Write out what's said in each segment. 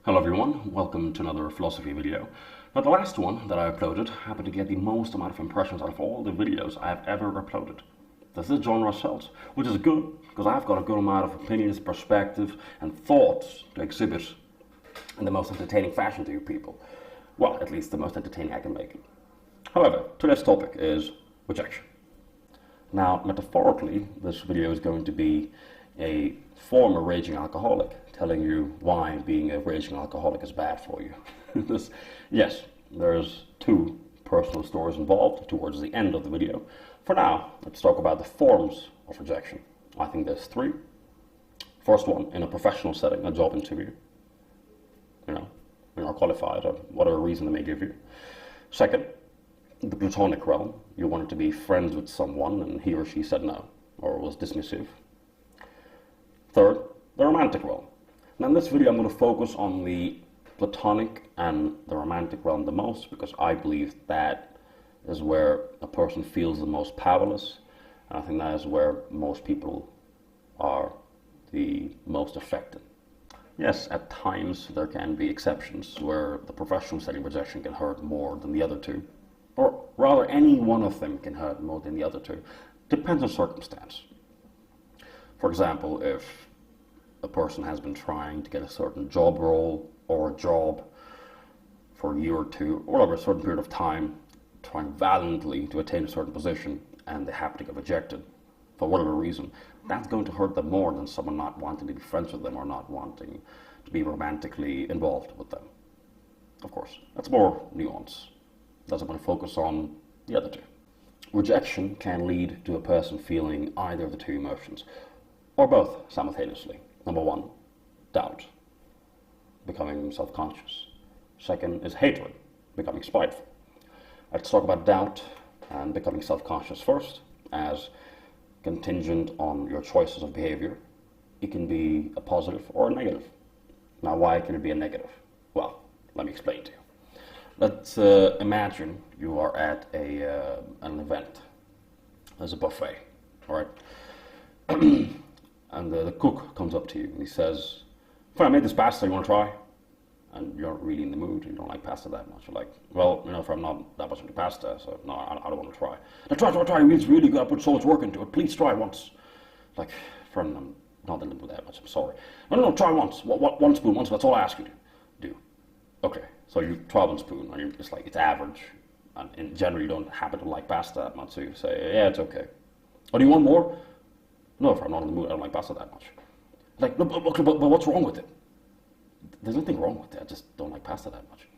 Hello everyone, welcome to another philosophy video. Now the last one that I uploaded happened to get the most amount of impressions out of all the videos I have ever uploaded. This is genre sells, which is good because I've got a good amount of opinions, perspective and thoughts to exhibit in the most entertaining fashion to you people. Well, at least the most entertaining I can make it. However, today's topic is rejection. Now, metaphorically, this video is going to be a former raging alcoholic telling you why being a raging alcoholic is bad for you. Yes, there's two personal stories involved towards the end of the video. For now, let's talk about the forms of rejection. I think there's three. First one, in a professional setting, a job interview. You're not qualified or whatever reason they may give you. Second, the platonic realm. You wanted to be friends with someone and he or she said no, or was dismissive. Third, the romantic realm. Now in this video I'm going to focus on the platonic and the romantic realm the most because I believe that is where a person feels the most powerless, and I think that is where most people are the most affected. Yes, at times there can be exceptions where the professional setting rejection can hurt more than the other two, or rather any one of them can hurt more than the other two. Depends on circumstance. For example, if a person has been trying to get a certain job role or a job for a year or two, or over a certain period of time, trying valiantly to attain a certain position, and they happen to get rejected for whatever reason, that's going to hurt them more than someone not wanting to be friends with them or not wanting to be romantically involved with them. Of course, that's more nuance. Doesn't want to focus on the other two. Rejection can lead to a person feeling either of the two emotions, or both simultaneously. Number one, doubt, becoming self-conscious. Second is hatred, becoming spiteful. Let's talk about doubt and becoming self-conscious first, as contingent on your choices of behavior. It can be a positive or a negative. Now, why can it be a negative? Well, let me explain to you. Let's imagine you are at an event. There's a buffet, all right? And the cook comes up to you and he says, "Fine, I made this pasta, you want to try?" And you're not really in the mood, you don't like pasta that much. You're like, "Well, if I'm not that much into pasta, so no, I don't want to try." "No, try, it's really good, I put so much work into it, please try once." Like, friend, I'm not in the mood that much, I'm sorry. No, try once, one spoon, that's all I ask you to do. Okay, so you try one spoon, and you're just like, it's average, and in general you don't happen to like pasta that much, so you say, "Yeah, it's okay." "Oh, do you want more?" "No, if I'm not in the mood, I don't like pasta that much." Like, "No, but what's wrong with it?" "There's nothing wrong with it, I just don't like pasta that much."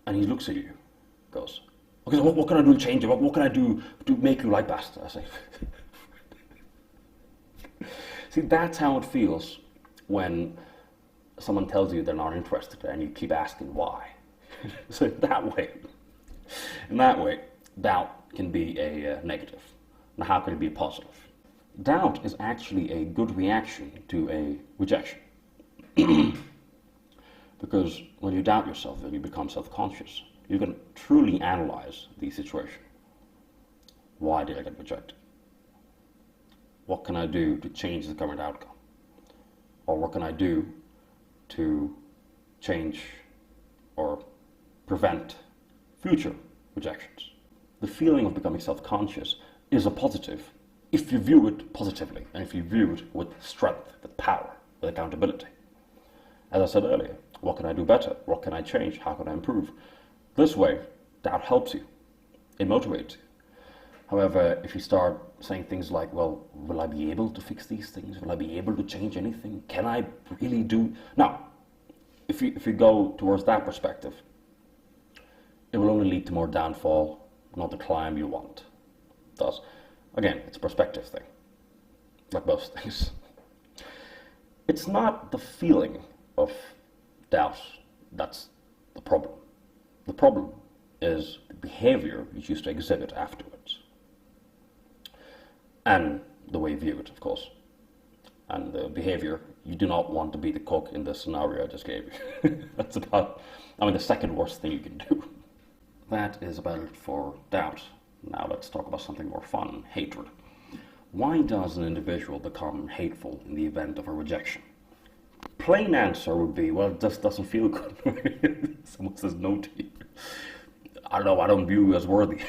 And he looks at you, goes, "Okay, so what can I do to change it? What can I do to make you like pasta?" I say, see, that's how it feels when someone tells you they're not interested and you keep asking why. So in that way, doubt can be a negative. Now, how can it be positive? Doubt is actually a good reaction to a rejection. Because when you doubt yourself and you become self-conscious, you can truly analyze the situation. Why did I get rejected? What can I do to change the current outcome? Or what can I do to change or prevent future rejections? The feeling of becoming self-conscious is a positive if you view it positively and if you view it with strength, with power, with accountability. As I said earlier, what can I do better? What can I change? How can I improve? This way, doubt helps you. It motivates you. However, if you start saying things like, "Well, will I be able to fix these things? Will I be able to change anything? Can I really do..." Now, if you go towards that perspective, it will only lead to more downfall, not the climb you want. Thus, again, it's a perspective thing, like most things. It's not the feeling of doubt that's the problem. The problem is the behavior you choose to exhibit afterwards. And the way you view it, of course. And the behavior, you do not want to be the cook in the scenario I just gave you. That's about, the second worst thing you can do. That is about it for doubt. Now let's talk about something more fun, hatred. Why does an individual become hateful in the event of a rejection? Plain answer would be, well, it just doesn't feel good. Someone says no to you. I don't know, I don't view you as worthy.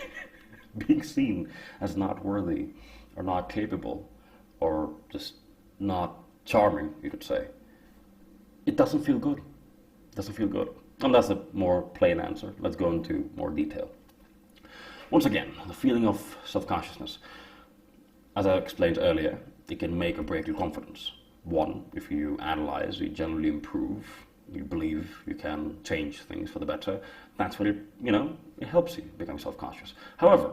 Being seen as not worthy or not capable or just not charming, you could say. It doesn't feel good. It doesn't feel good. And that's a more plain answer. Let's go into more detail. Once again, the feeling of self-consciousness. As I explained earlier, it can make or break your confidence. One, if you analyze, you generally improve, you believe you can change things for the better, that's when it helps you become self-conscious. However,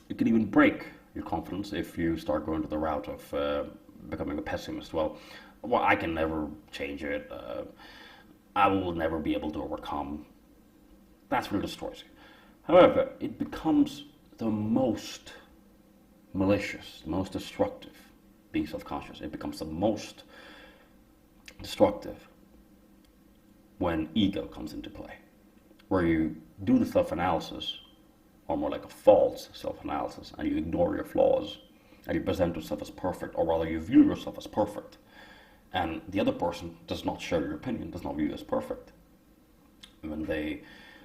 it can even break your confidence if you start going to the route of becoming a pessimist. Well, I can never change it. I will never be able to overcome. That's what destroys you. However, it becomes the most malicious, most destructive being self-conscious. It becomes the most destructive when ego comes into play, where you do the self-analysis, or more like a false self-analysis, and you ignore your flaws, and you present yourself as perfect, or rather you view yourself as perfect, and the other person does not share your opinion, does not view you as perfect. And when they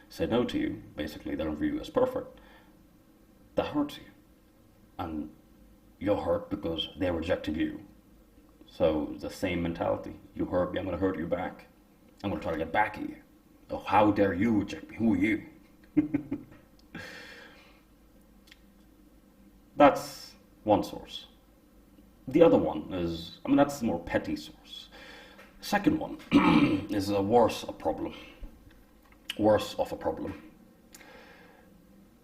say no to you, basically they don't view you as perfect, that hurts you. And you're hurt because they rejected you. So the same mentality. You hurt me, I'm going to hurt you back. I'm going to try to get back at you. Oh, how dare you reject me? Who are you? That's one source. The other one is, that's the more petty source. Second one is a worse of a problem.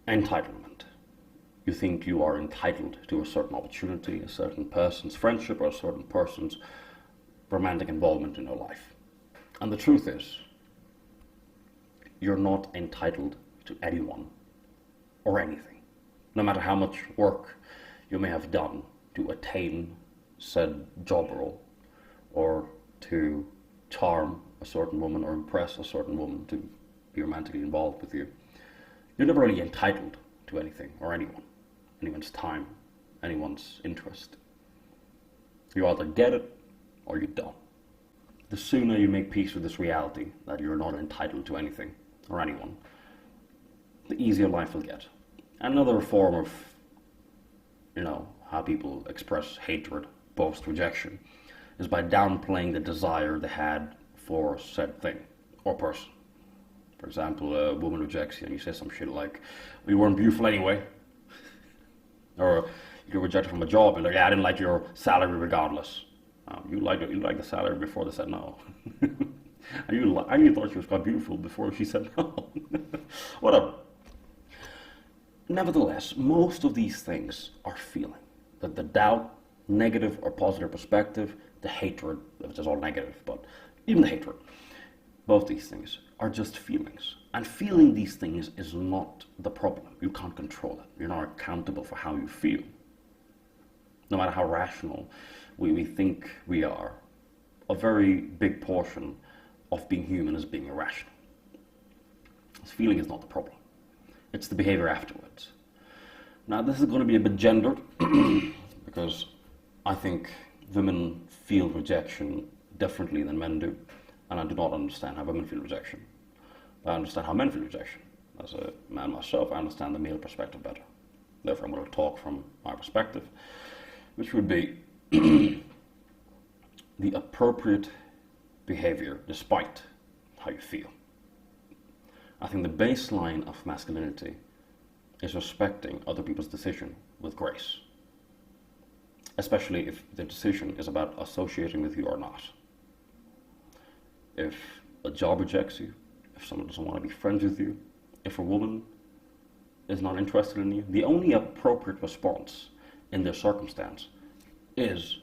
Entitlement. You think you are entitled to a certain opportunity, a certain person's friendship, or a certain person's romantic involvement in your life. And the truth is, you're not entitled to anyone or anything. No matter how much work you may have done to attain said job role, or to charm a certain woman or impress a certain woman to be romantically involved with you, you're never really entitled to anything or anyone. Anyone's time, anyone's interest. You either get it or you don't. The sooner you make peace with this reality that you're not entitled to anything or anyone, the easier life will get. Another form of, how people express hatred post-rejection is by downplaying the desire they had for said thing or person. For example, a woman rejects you and you say some shit like, well, you weren't beautiful anyway. Or you get rejected from a job and like, yeah, I didn't like your salary regardless. You liked the salary before they said no. and you thought she was quite beautiful before she said no. Whatever. Nevertheless, most of these things are feeling. The doubt, negative or positive perspective, the hatred, which is all negative, but even the hatred, both these things are just feelings. And feeling these things is not the problem. You can't control it. You're not accountable for how you feel. No matter how rational we think we are, a very big portion of being human is being irrational. This feeling is not the problem. It's the behavior afterwards. Now, this is going to be a bit gendered, because I think women feel rejection differently than men do, and I do not understand how women feel rejection. I understand how men feel rejection. As a man myself, I understand the male perspective better. Therefore, I'm going to talk from my perspective, which would be the appropriate behavior despite how you feel. I think the baseline of masculinity is respecting other people's decision with grace, especially if the decision is about associating with you or not. If a job rejects you, if someone doesn't want to be friends with you, if a woman is not interested in you, the only appropriate response in their circumstance is,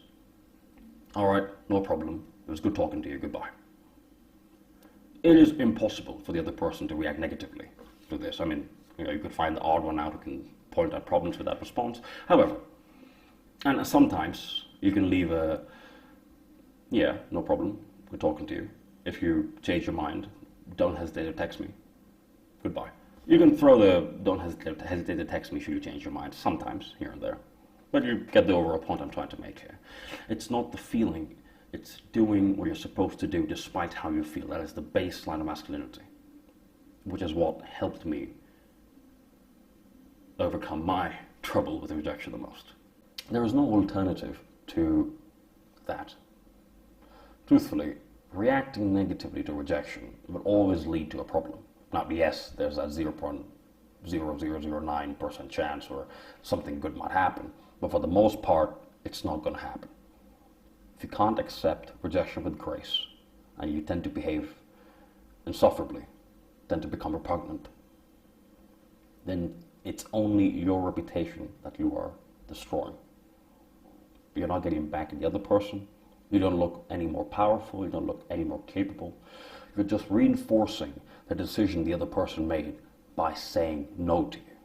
all right, no problem, it was good talking to you, goodbye. It is impossible for the other person to react negatively to this. You could find the odd one out who can point out problems with that response. However, and sometimes you can leave a, yeah, no problem, good talking to you. If you change your mind, don't hesitate to text me. Goodbye. You can throw the don't hesitate to text me should you change your mind sometimes, here and there. But you get the overall point I'm trying to make here. It's not the feeling, It's doing what you're supposed to do despite how you feel. That is the baseline of masculinity, which is what helped me overcome my trouble with rejection the most. There is no alternative to that. Truthfully, reacting negatively to rejection will always lead to a problem. Now, yes, there's that 0.0009% chance where something good might happen, but for the most part, it's not going to happen. If you can't accept rejection with grace, and you tend to behave insufferably, tend to become repugnant, then it's only your reputation that you are destroying. You're not getting back at the other person. You don't look any more powerful. You don't look any more capable. You're just reinforcing the decision the other person made by saying no to you.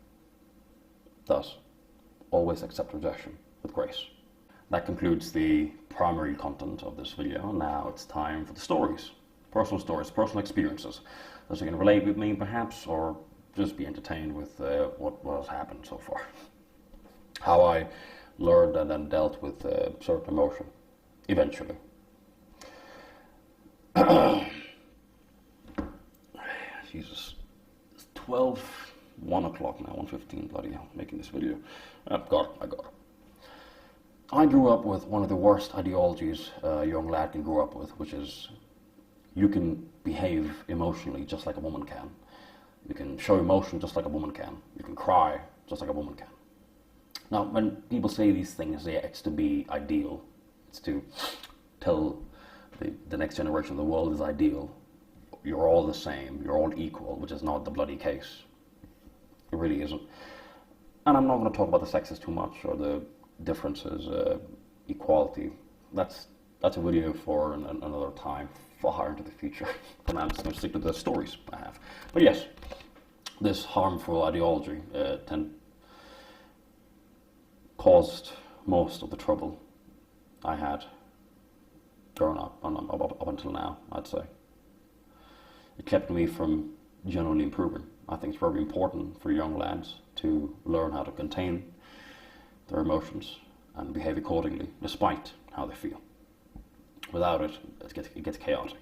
Thus, always accept rejection with grace. That concludes the primary content of this video. Now it's time for the stories. Personal stories, personal experiences. Those you can relate with me perhaps, or just be entertained with what has happened so far. How I learned and then dealt with certain emotion, eventually. Jesus. It's 1 o'clock now, 1:15, bloody hell, making this video. I got it. I grew up with one of the worst ideologies a young lad can grow up with, which is you can behave emotionally just like a woman can. You can show emotion just like a woman can. You can cry just like a woman can. Now, when people say these things, it's to be ideal. It's to tell the next generation the world is ideal. You're all the same. You're all equal, which is not the bloody case. It really isn't. And I'm not going to talk about the sexes too much or the differences, equality. That's a video for another time, far into the future. For now, I'm just going to stick to the stories I have. But yes, this harmful ideology caused most of the trouble I had growing up, up until now, I'd say. It kept me from genuinely improving. I think it's very important for young lads to learn how to contain their emotions and behave accordingly, despite how they feel. Without it, it gets chaotic.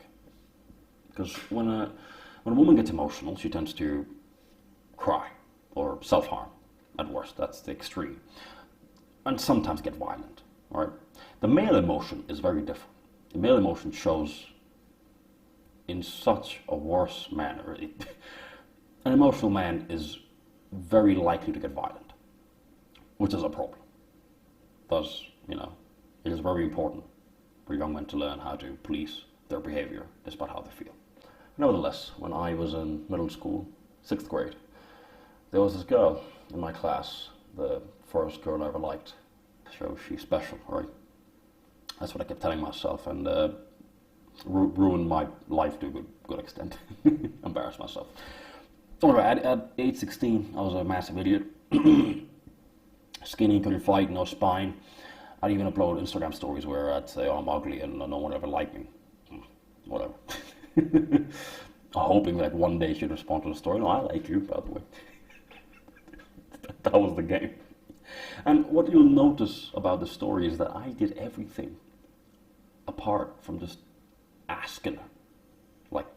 Because when a woman gets emotional, she tends to cry or self-harm. At worst, that's the extreme. And sometimes get violent. All right? The male emotion is very different. The male emotion shows in such a worse manner. An emotional man is very likely to get violent, which is a problem. Thus, it is very important for young men to learn how to police their behavior despite how they feel. Nevertheless, when I was in middle school, 6th grade, there was this girl in my class, the first girl I ever liked. So she's special, right? That's what I kept telling myself, and ruined my life to a good extent. Embarrassed myself. Anyway, at age 16, I was a massive idiot. Skinny, couldn't fight, no spine. I'd even upload Instagram stories where I'd say, oh, I'm ugly and no one ever liked me. Whatever. Hoping that one day she'd respond to the story. No, I like you, by the way. That was the game. And what you'll notice about the story is that I did everything apart from just asking her. Like,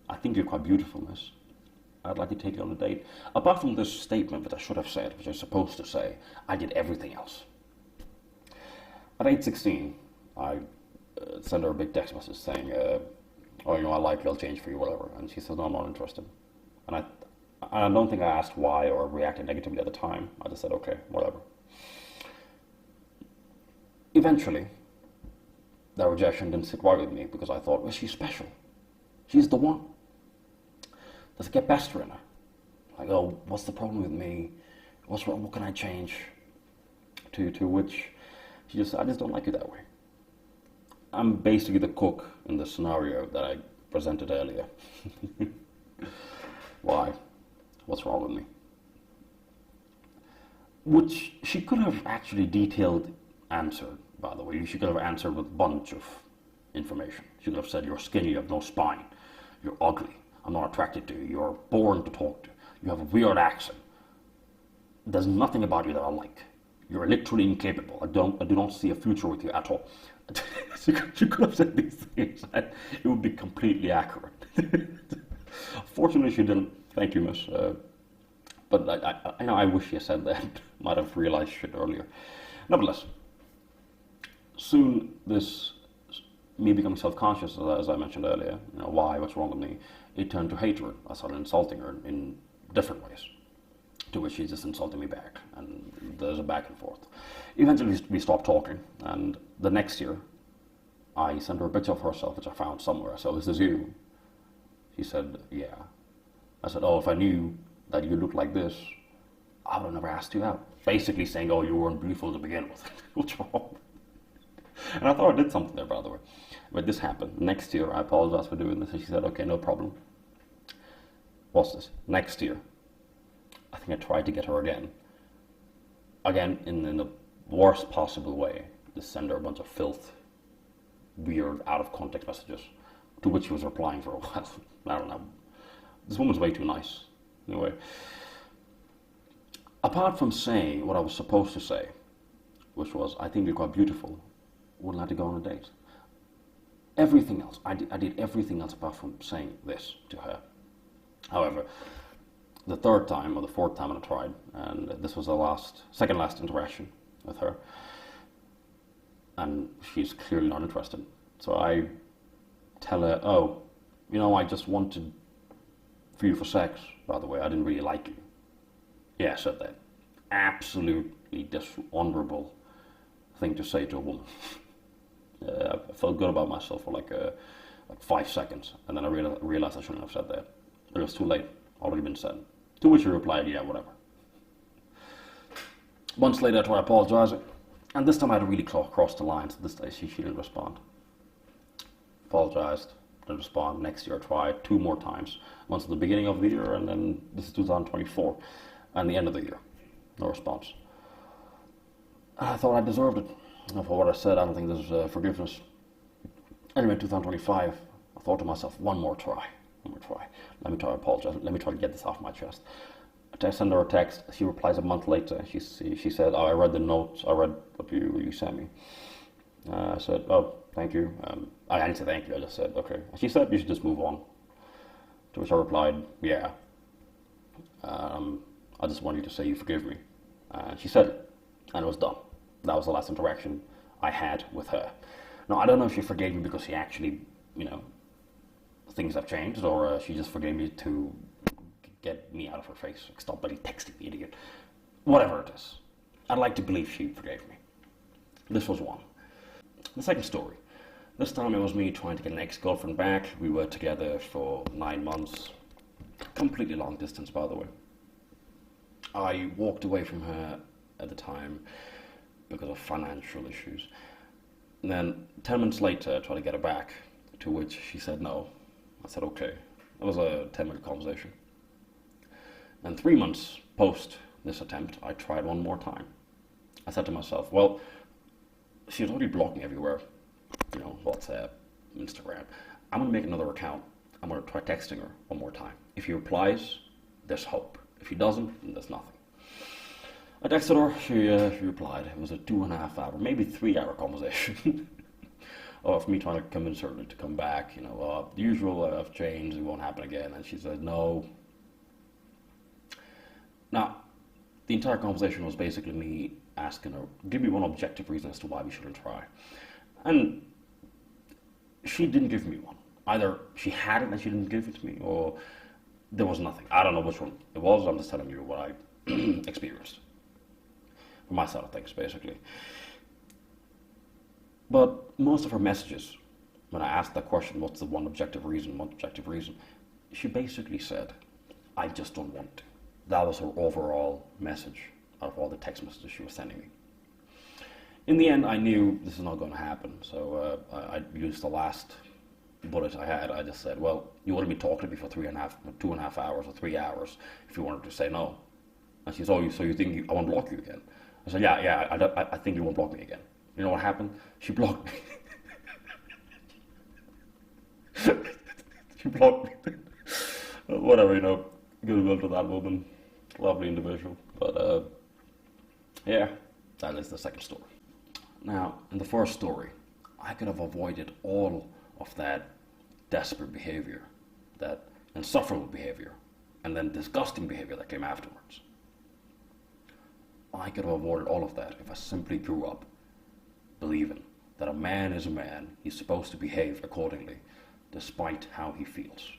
I think you're quite beautiful, miss. I'd like to take you on a date. Apart from this statement that I should have said, which I was supposed to say, I did everything else. At age 16, I sent her a big text message saying, oh, I like you, I'll change for you, whatever. And she says, no, I'm not interested. And I don't think I asked why or reacted negatively at the time. I just said, okay, whatever. Eventually, that rejection didn't sit right with me because I thought, well, she's special. She's the one. Does it get pester in her? Like, oh, what's the problem with me? What's wrong? What can I change? To which she just said, I just don't like you that way. I'm basically the cook in the scenario that I presented earlier. Why? What's wrong with me? Which she could have actually detailed answered, by the way. She could have answered with a bunch of information. She could have said, you're skinny, you have no spine, you're ugly, I'm not attracted to you, you're boring to talk to, you have a weird accent, there's nothing about you that I like. You're literally incapable. I do not see a future with you at all. She could have said these things and it would be completely accurate. Fortunately, she didn't. Thank you, miss. But I wish she had said that. Might have realized shit earlier. Nevertheless, soon this, me becoming self-conscious, as I mentioned earlier, why, what's wrong with me, it turned to hatred. I started insulting her in different ways, to which she's just insulting me back, and there's a back and forth. Eventually we stopped talking, and the next year I sent her a picture of herself, which I found somewhere. So, is this you? She said, yeah. I said, oh, if I knew that you looked like this, I would have never asked you out. Basically saying, oh, you weren't beautiful to begin with. What's wrong? And I thought I did something there, by the way. But this happened. Next year, I apologized for doing this, and she said, okay, no problem. What's this? Next year, I think I tried to get her again. Again, in the worst possible way. Just send her a bunch of filth, weird, out of context messages, to which she was replying for a while. I don't know. This woman's way too nice. Anyway, apart from saying what I was supposed to say, which was, I think you're quite beautiful, wouldn't like to go on a date. Everything else, I did everything else apart from saying this to her. However, the third time or the fourth time I tried, and this was the second last interaction with her, and she's clearly not interested. So I tell her, oh, I just wanted for you for sex, by the way, I didn't really like you. Yeah, I said that. Absolutely dishonorable thing to say to a woman. I felt good about myself for like 5 seconds, and then I realized I shouldn't have said that. It was too late, already been said. To which she replied, yeah, whatever. Months later I tried apologizing, and this time I had really crossed the line, so this day she didn't respond. Apologized, didn't respond. Next year I tried 2 more times. Once at the beginning of the year, and then this is 2024, and the end of the year. No response. And I thought I deserved it. And for what I said, I don't think there's forgiveness. Anyway, 2025, I thought to myself, one more try. Let me try to apologize. Let me try to get this off my chest. I send her a text. She replies a month later. She said, oh, I read the notes. I read what you sent me. I said, oh, thank you. I didn't say thank you. I just said, okay. She said, you should just move on. To which I replied, yeah. I just want you to say you forgive me. She said it, and it was done. That was the last interaction I had with her. Now, I don't know if she forgave me because she actually, things have changed, or she just forgave me to get me out of her face. Stop bloody texting me, idiot. Whatever it is. I'd like to believe she forgave me. This was one. The second story. This time it was me trying to get an ex-girlfriend back. We were together for 9 months. Completely long distance, by the way. I walked away from her at the time because of financial issues. And then 10 minutes later, I tried to get her back, to which she said no. I said, okay. It was a 10-minute conversation. And 3 months post this attempt, I tried one more time. I said to myself, well, she's already blocking everywhere, WhatsApp, Instagram. I'm going to make another account. I'm going to try texting her one more time. If he replies, there's hope. If he doesn't, then there's nothing. I texted her, she replied. It was a 2.5 hour, maybe 3 hour conversation of me trying to convince her to come back. The usual, I've changed, it won't happen again. And she said, no. Now, the entire conversation was basically me asking her, give me one objective reason as to why we shouldn't try. And she didn't give me one. Either she had it and she didn't give it to me, or there was nothing. I don't know which one it was. I'm just telling you what I experienced. From my side of things, basically. But most of her messages, when I asked that question, what's the one objective reason, she basically said, I just don't want to. That was her overall message out of all the text messages she was sending me. In the end, I knew this is not going to happen, so I used the last bullet I had. I just said, well, you wouldn't be talking to me for 2.5 hours or 3 hours if you wanted to say no. And she said, oh, so you think I won't block you again? I said, yeah, I think you won't block me again. You know what happened? She blocked me. She blocked me. Whatever, goodwill to that woman. Lovely individual. But, yeah, That is the second story. Now, in the first story, I could have avoided all of that desperate behavior, that insufferable behavior, and then disgusting behavior that came afterwards. I could have avoided all of that if I simply grew up believing that a man is a man, he's supposed to behave accordingly, despite how he feels.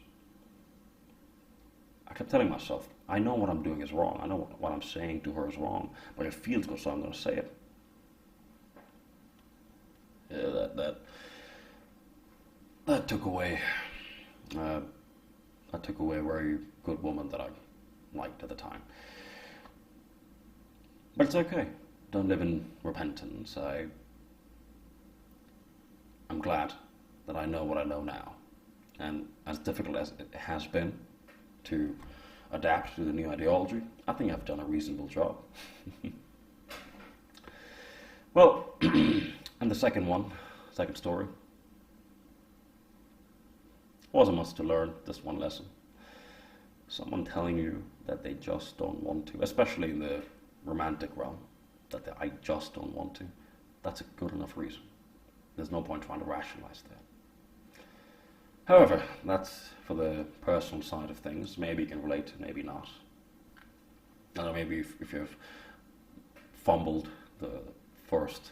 I kept telling myself, I know what I'm doing is wrong, I know what I'm saying to her is wrong, but it feels good, so I'm going to say it. Yeah, that took away a very good woman that I liked at the time. But it's okay. Don't live in repentance. I'm glad that I know what I know now. And as difficult as it has been to adapt to the new ideology, I think I've done a reasonable job. Well, and the second story, wasn't much to learn, just one lesson. Someone telling you that they just don't want to, especially in the romantic realm, I just don't want to, that's a good enough reason. There's no point trying to rationalize that. However, that's for the personal side of things. Maybe you can relate, maybe not. I don't know, maybe if you've fumbled the first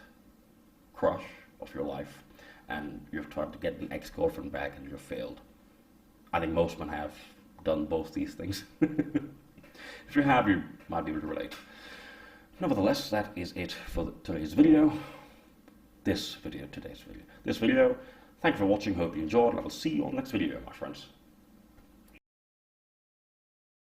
crush of your life and you've tried to get an ex-girlfriend back and you've failed. I think most men have done both these things. If you have, you might be able to relate. Nevertheless, that is it for today's video. This video. Thank you for watching, hope you enjoyed, and I will see you on the next video, my friends.